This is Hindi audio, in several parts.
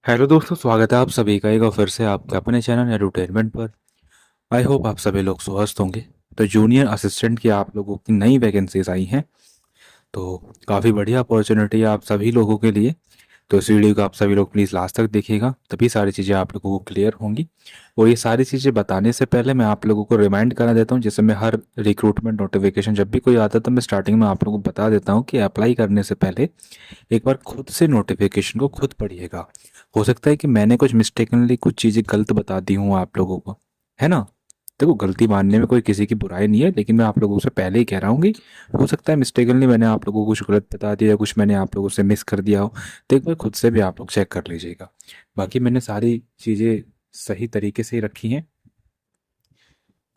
हेलो दोस्तों, स्वागत है आप सभी का एक बार फिर से आपके अपने चैनल एडुटेनमेंट पर। आई होप आप सभी लोग स्वस्थ होंगे। तो जूनियर असिस्टेंट की आप लोगों की नई वैकेंसीज आई हैं, तो काफ़ी बढ़िया अपॉर्चुनिटी है आप सभी लोगों के लिए। तो इस वीडियो को आप सभी लोग प्लीज़ लास्ट तक देखिएगा, तभी सारी चीज़ें आप लोगों को क्लियर होंगी। और ये सारी चीज़ें बताने से पहले मैं आप लोगों को रिमाइंड करा देता हूँ, जैसे मैं हर रिक्रूटमेंट नोटिफिकेशन जब भी कोई आता है तो मैं स्टार्टिंग में आप लोगों को बता देता हूँ कि अप्लाई करने से पहले एक बार खुद से नोटिफिकेशन को खुद पढ़िएगा। हो सकता है कि मैंने कुछ मिस्टेकनली कुछ चीज़ें गलत बता दी हूँ आप लोगों को, है ना। देखो, गलती मानने में कोई किसी की बुराई नहीं है, लेकिन मैं आप लोगों से पहले ही कह रहा हूँ कि हो सकता है मिस्टेकनली मैंने आप लोगों को कुछ गलत बता दिया या कुछ मैंने आप लोगों से मिस कर दिया हो। तो एक बार खुद से भी आप लोग चेक कर लीजिएगा। बाकी मैंने सारी चीज़ें सही तरीके से ही रखी हैं।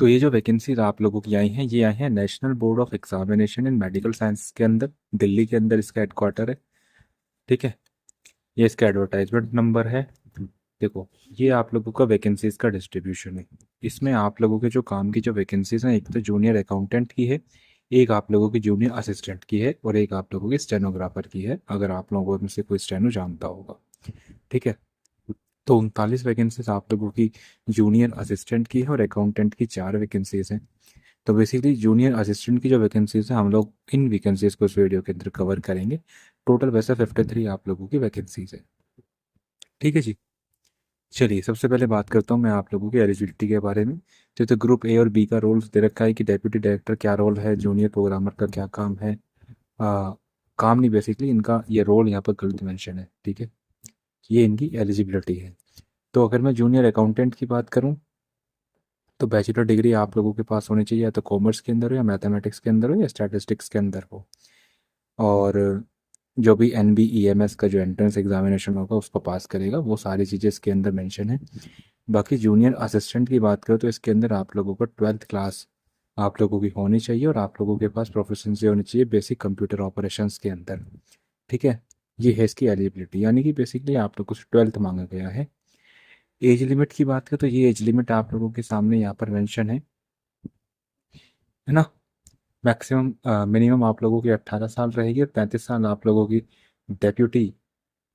तो ये जो वैकेंसीज आप लोगों की आई हैं, ये आई हैं national board of examination in medical science के अंदर। दिल्ली के अंदर इसका हेडक्वार्टर है। ठीक है, ये इसका एडवर्टाइजमेंट नंबर है। देखो, ये आप लोगों का वैकेंसीज का डिस्ट्रीब्यूशन है। इसमें आप लोगों के जो काम की जो वैकेंसीज हैं, एक तो जूनियर अकाउंटेंट की है, एक आप लोगों की जूनियर असिस्टेंट की है, और एक आप लोगों की स्टेनोग्राफर की है, अगर आप लोगों में से कोई स्टेनो जानता होगा। ठीक है, तो 39 वैकेंसीज आप लोगों की जूनियर असिस्टेंट की है, और अकाउंटेंट की 4 वैकेंसीज हैं। तो बेसिकली जूनियर असिस्टेंट की जो वैकेंसीज है, हम लोग इन वैकेंसीज को इस वीडियो के अंदर कवर करेंगे। टोटल वैसे 53 आप लोगों की वैकेंसीज है। ठीक है जी। चलिए, सबसे पहले बात करता हूँ मैं आप लोगों की एलिजिबिलिटी के बारे में। तो ग्रुप ए और बी का रोल दे रखा है कि डेप्यूटी डायरेक्टर क्या रोल है, जूनियर प्रोग्रामर का क्या काम है। आ, काम नहीं, बेसिकली इनका ये रोल यहाँ पर गलत मेंशन है। ठीक है, ये इनकी एलिजिबिलिटी है। तो अगर मैं जूनियर अकाउंटेंट की बात करूँ, तो बैचलर डिग्री आप लोगों के पास होनी चाहिए, या तो कॉमर्स के अंदर हो, या मैथमेटिक्स के अंदर हो, या स्टैटिस्टिक्स के अंदर हो। और जो भी NBEMS का जो एंट्रेंस एग्जामिनेशन होगा उसको पास करेगा। वो सारी चीज़ें इसके अंदर मेंशन है। बाकी जूनियर असिस्टेंट की बात करो तो इसके अंदर आप लोगों को 12th क्लास आप लोगों की होनी चाहिए, और आप लोगों के पास प्रोफिशिएंसी होनी चाहिए बेसिक कंप्यूटर ऑपरेशंस के अंदर। ठीक है, ये है इसकी एलिजिबिलिटी, यानी कि बेसिकली आप लोगों से 12th मांगा गया है। एज लिमिट की बात करें तो ये एज लिमिट आप लोगों के सामने यहाँ पर मेंशन है ना। मैक्सिमम मिनिमम आप लोगों की 18 साल रहेगी, और 35 साल आप लोगों की डेप्यूटी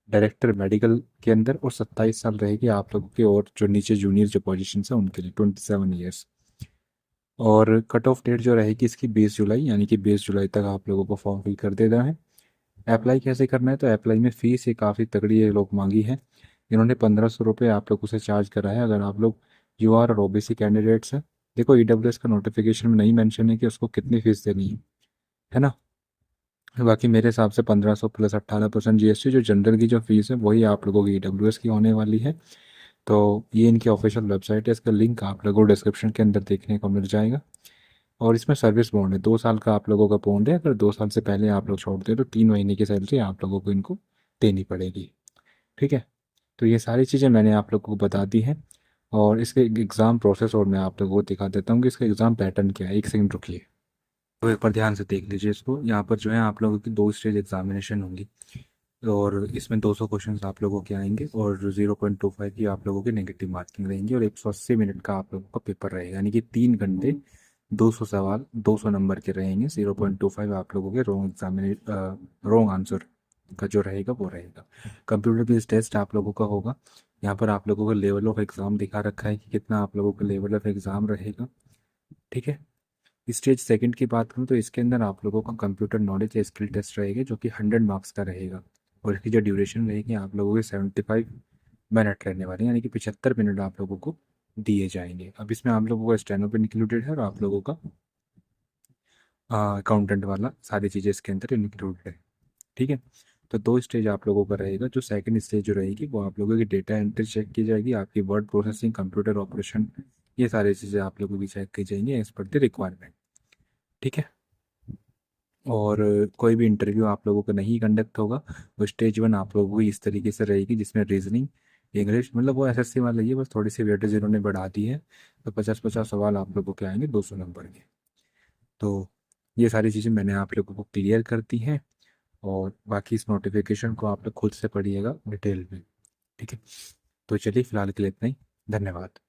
डायरेक्टर मेडिकल के अंदर, और 27 साल रहेगी आप लोगों के और जो नीचे जूनियर जो पोजीशन है उनके लिए 27 ईयर्स। और कट ऑफ डेट जो रहेगी इसकी 20 जुलाई, यानी कि 20 जुलाई तक आप लोगों को फॉर्म फिल कर देना है। अप्लाई कैसे करना है, तो अप्लाई में फ़ीस ये काफ़ी तगड़ी ये लोग मांगी है। इन्होंने 1500 रुपये आप लोगों से चार्ज करा है, अगर आप लोग UR और OBC कैंडिडेट्स हैं। देखो, EWS का नोटिफिकेशन में नहीं मेंशन है कि उसको कितनी फ़ीस देनी है ना। बाकी मेरे हिसाब से 1500 प्लस 18% GST, जो जनरल की जो फीस है वही आप लोगों की EWS की होने वाली है। तो ये इनकी ऑफिशियल वेबसाइट है, इसका लिंक आप लोगों को डिस्क्रिप्शन के अंदर देखने को मिल जाएगा। और इसमें सर्विस बॉन्ड है, 2 साल का आप लोगों का बॉन्ड है। अगर 2 साल से पहले आप लोग छोड़ते हैं तो 3 महीने की सैलरी आप लोगों को इनको देनी पड़ेगी। ठीक है, तो ये सारी चीज़ें मैंने आप लोगों को बता दी हैं। और इसके एग्ज़ाम प्रोसेस और मैं आप लोगों को दिखा देता हूँ कि इसका एग्ज़ाम पैटर्न क्या है। एक सेकंड रुकिए, तो एक बार ध्यान से देख लीजिए इसको। यहाँ पर जो है आप लोगों की 2 स्टेज एग्जामिनेशन होंगी, और इसमें 200 क्वेश्चन आप लोगों के आएंगे, और 0.25 की आप लोगों की नेगेटिव मार्किंग रहेंगी, और 180 मिनट का आप लोगों का पेपर रहेगा, यानी कि 3 घंटे 200 सवाल 200 नंबर के रहेंगे। 0.25 आप लोगों के रॉन्ग आंसर का जो रहेगा वो रहेगा। कंप्यूटर बेस्ड टेस्ट आप लोगों का होगा। यहाँ पर आप लोगों का लेवल ऑफ एग्ज़ाम दिखा रखा है कि कितना आप लोगों का लेवल ऑफ एग्ज़ाम रहेगा। ठीक है, स्टेज सेकंड की बात करूँ तो इसके अंदर आप लोगों का कंप्यूटर नॉलेज या स्किल टेस्ट रहेगा, जो कि 100 मार्क्स का रहेगा। और इसकी जो ड्यूरेशन रहेगी आप लोगों की 75 मिनट रहने वाली है, यानी कि 75 मिनट आप लोगों को दिए जाएंगे। अब इसमें आप लोगों का स्टेनो पे इंक्लूडेड है, और आप लोगों का अकाउंटेंट वाला सारी चीज़ें इसके अंदर इंक्लूडेड है। ठीक है, तो 2 स्टेज आप लोगों का रहेगा। जो सेकंड स्टेज जो रहेगी वो आप लोगों की डेटा एंट्री चेक की जाएगी, आपकी वर्ड प्रोसेसिंग, कंप्यूटर ऑपरेशन, ये सारी चीज़ें आप लोगों की चेक की जाएंगी एज पर द रिक्वायरमेंट। ठीक है, और कोई भी इंटरव्यू आप लोगों का नहीं कंडक्ट होगा। वो स्टेज 1 आप लोगों की इस तरीके से रहेगी, जिसमें रीजनिंग, इंग्लिश, मतलब वो SSC वाला ही है, बस थोड़ी सी वेटेज इन्होंने बढ़ा दी है। तो 50-50 सवाल आप लोगों के आएंगे 200 नंबर के। तो ये सारी चीज़ें मैंने आप लोगों को क्लियर कर दी हैं, और बाकी इस नोटिफिकेशन को आप लोग खुद से पढ़िएगा डिटेल में। ठीक है, तो चलिए फिलहाल के लिए इतना ही। धन्यवाद।